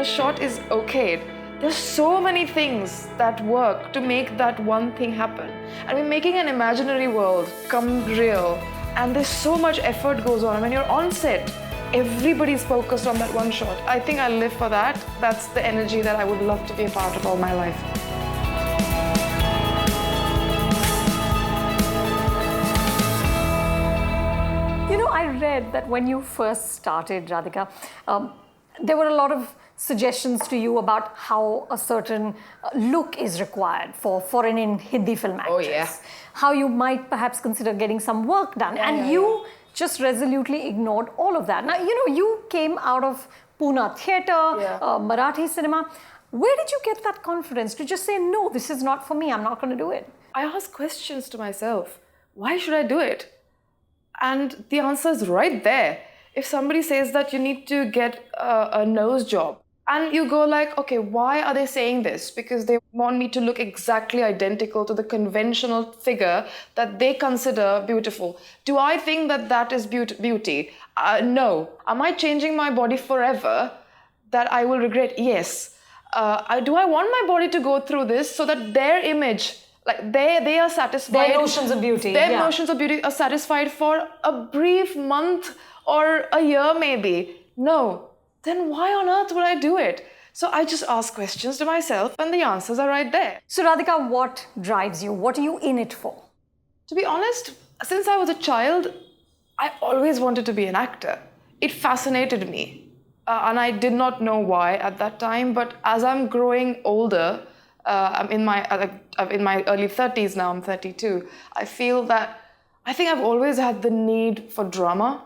a shot is okayed, there's so many things that work to make that one thing happen. I mean, making an imaginary world come real, and there's so much effort goes on. When you're on set, everybody's focused on that one shot. I think I live for that. That's the energy that I would love to be a part of all my life. I read that when you first started, Radhika, there were a lot of suggestions to you about how a certain look is required for foreign and Hindi film actors. Oh, yeah. How you might perhaps consider getting some work done. You just resolutely ignored all of that. Now, you came out of Pune theatre, Marathi cinema. Where did you get that confidence to just say, no, this is not for me, I'm not going to do it? I ask questions to myself. Why should I do it? And the answer is right there. If somebody says that you need to get a nose job, and you go like, okay, why are they saying this? Because they want me to look exactly identical to the conventional figure that they consider beautiful. Do I think that that is beauty? No. Am I changing my body forever that I will regret? Yes. Do I want my body to go through this so that their image, like they are satisfied? Their notions of beauty. Their notions of beauty are satisfied for a brief month or a year maybe. No. Then why on earth would I do it? So I just ask questions to myself and the answers are right there. So Radhika, what drives you? What are you in it for? To be honest, since I was a child, I always wanted to be an actor. It fascinated me. And I did not know why at that time, but as I'm growing older, I'm in my early 30s now, I'm 32, I feel that I think I've always had the need for drama.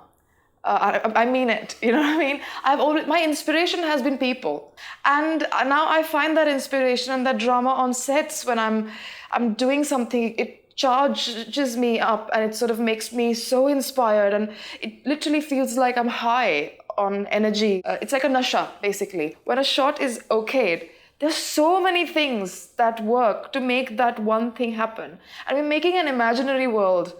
I mean it, you know what I mean? My inspiration has been people. And now I find that inspiration and that drama on sets when I'm doing something. It charges me up and it sort of makes me so inspired, and it literally feels like I'm high on energy. It's like a nasha, basically. When a shot is okayed, there's so many things that work to make that one thing happen. I mean, making an imaginary world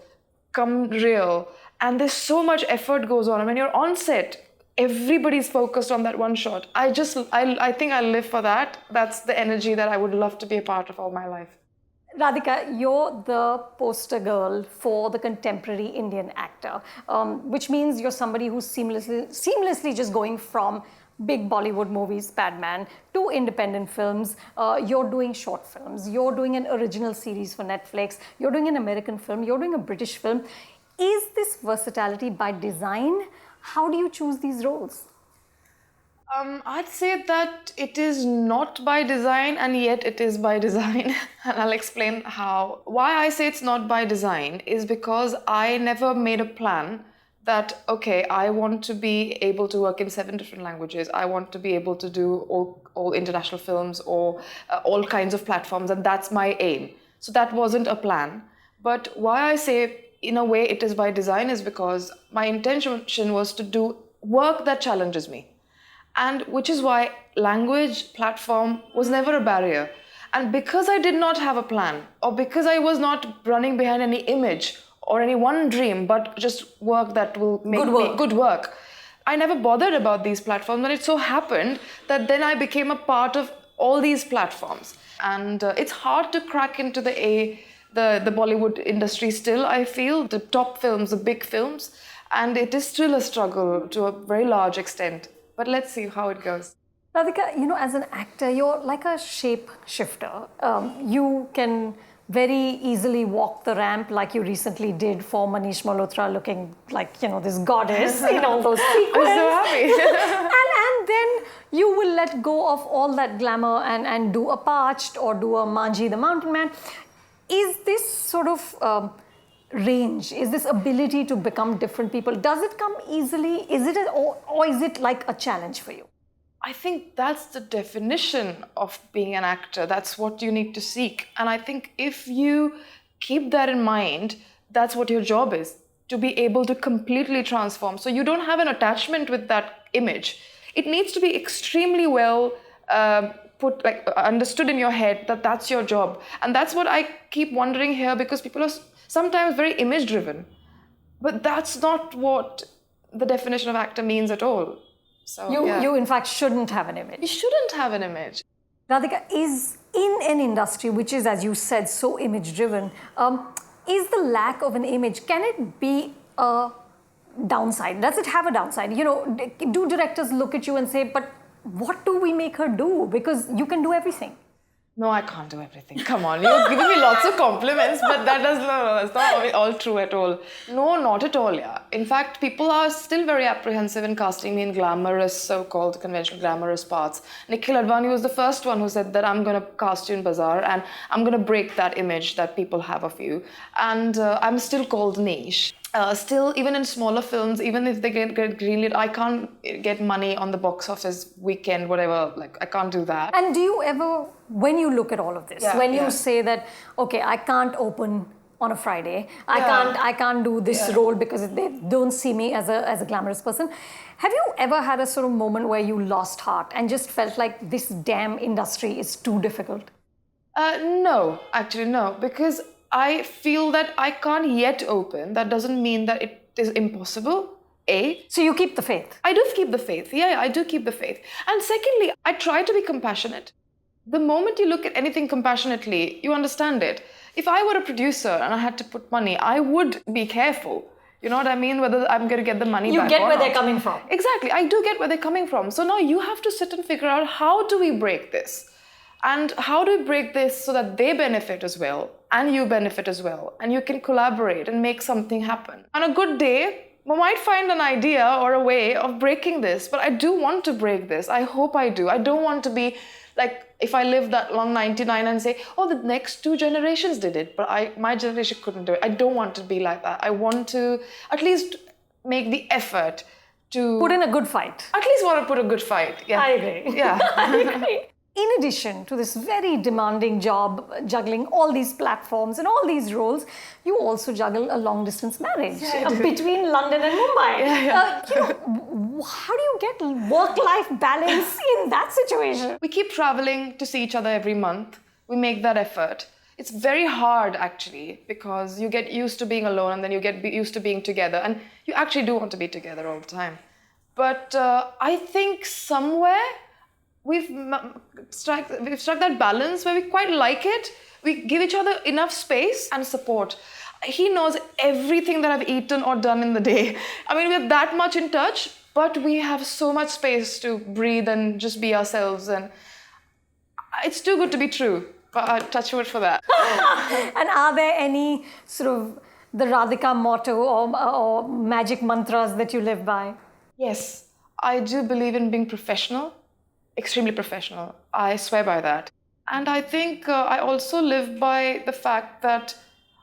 come real, and there's so much effort goes on. And when you're on set, everybody's focused on that one shot. I think I live for that. That's the energy that I would love to be a part of all my life. Radhika, you're the poster girl for the contemporary Indian actor, which means you're somebody who's seamlessly just going from big Bollywood movies, Padman, to independent films. You're doing short films. You're doing an original series for Netflix. You're doing an American film. You're doing a British film. Is this versatility by design? How do you choose these roles? I'd say that it is not by design, and yet it is by design. And I'll explain how. Why I say it's not by design is because I never made a plan that, okay, I want to be able to work in 7 different languages. I want to be able to do all international films or all kinds of platforms, and that's my aim. So that wasn't a plan. But why I say, in a way, it is by design is because my intention was to do work that challenges me. And which is why language, platform was never a barrier. And because I did not have a plan, or because I was not running behind any image or any one dream, but just work that will make good work, I never bothered about these platforms. And it so happened that then I became a part of all these platforms. And it's hard to crack into the Bollywood industry still, I feel, the top films, the big films. And it is still a struggle to a very large extent. But let's see how it goes. Radhika, as an actor, you're like a shape shifter. You can very easily walk the ramp like you recently did for Manish Malhotra, looking like, this goddess in all those sequences. I'm so happy. and then you will let go of all that glamour and do a Parched or do a Manji the Mountain Man. Is this sort of range, is this ability to become different people, does it come easily? Or is it like a challenge for you? I think that's the definition of being an actor. That's what you need to seek. And I think if you keep that in mind, that's what your job is, to be able to completely transform. So you don't have an attachment with that image. It needs to be extremely well understood in your head that that's your job. And that's what I keep wondering here, because people are sometimes very image driven. But that's not what the definition of actor means at all. So You in fact shouldn't have an image. you shouldn't have an image. Radhika, is in an industry which is, as you said, so image driven, is the lack of an image, can it be a downside? Does it have a downside? You know, do directors look at you and say, but what do we make her do? Because you can do everything. No, I can't do everything. Come on, you're giving me lots of compliments, but that's not all true at all. No, not at all, yeah. In fact, people are still very apprehensive in casting me in glamorous, so-called conventional glamorous parts. Nikhil Advani was the first one who said that I'm going to cast you in Bazaar and I'm going to break that image that people have of you. And I'm still called niche. Still, even in smaller films, even if they get greenlit, I can't get money on the box office weekend, whatever. Like, I can't do that. And do you ever, when you look at all of this, when you say that, okay, I can't open on a Friday, I can't do this role because they don't see me as a glamorous person. Have you ever had a sort of moment where you lost heart and just felt like this damn industry is too difficult? No, actually no, because I feel that I can't yet open. That doesn't mean that it is impossible. So you keep the faith? I do keep the faith. Yeah, I do keep the faith. And secondly, I try to be compassionate. The moment you look at anything compassionately, you understand it. If I were a producer and I had to put money, I would be careful. You know what I mean? Whether I'm going to get the money back or not. You get where they're coming from. Exactly. I do get where they're coming from. So now you have to sit and figure out, how do we break this? And how do we break this so that they benefit as well and you benefit as well and you can collaborate and make something happen? On a good day, we might find an idea or a way of breaking this, but I do want to break this. I hope I do. I don't want to be like, if I live that long 99 and say, oh, the next 2 generations did it, but my generation couldn't do it. I don't want to be like that. I want to at least make the effort to put in a good fight. At least want to put a good fight. Yeah. I agree. Yeah. I agree. In addition to this very demanding job, juggling all these platforms and all these roles, you also juggle a long-distance marriage between London and Mumbai. How do you get work-life balance in that situation? We keep traveling to see each other every month. We make that effort. It's very hard, actually, because you get used to being alone and then you get used to being together. And you actually do want to be together all the time. But I think somewhere we've struck that balance where we quite like it. We give each other enough space and support. He knows everything that I've eaten or done in the day. I mean, we're that much in touch, but we have so much space to breathe and just be ourselves. And it's too good to be true. But I'll touch wood for that. And are there any sort of the Radhika motto or magic mantras that you live by? Yes, I do believe in being professional. Extremely professional. I swear by that. And I think I also live by the fact that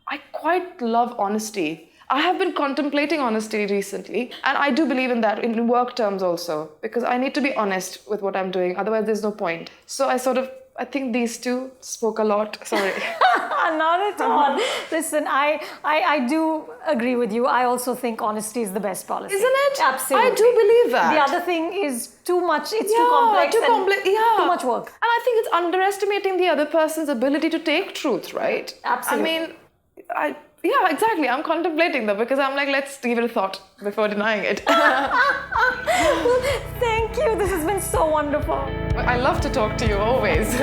I quite love honesty. I have been contemplating honesty recently, and I do believe in that in work terms also, because I need to be honest with what I'm doing, otherwise there's no point. So I think these two spoke a lot. Sorry. Not at all. Listen, I do agree with you. I also think honesty is the best policy. Isn't it? Absolutely. I do believe that. The other thing is too much, it's too complex. Too much work. And I think it's underestimating the other person's ability to take truth, right? Absolutely. I mean, yeah, exactly. I'm contemplating that because I'm like, let's give it a thought before denying it. Well, thank you. This has been so wonderful. I love to talk to you always.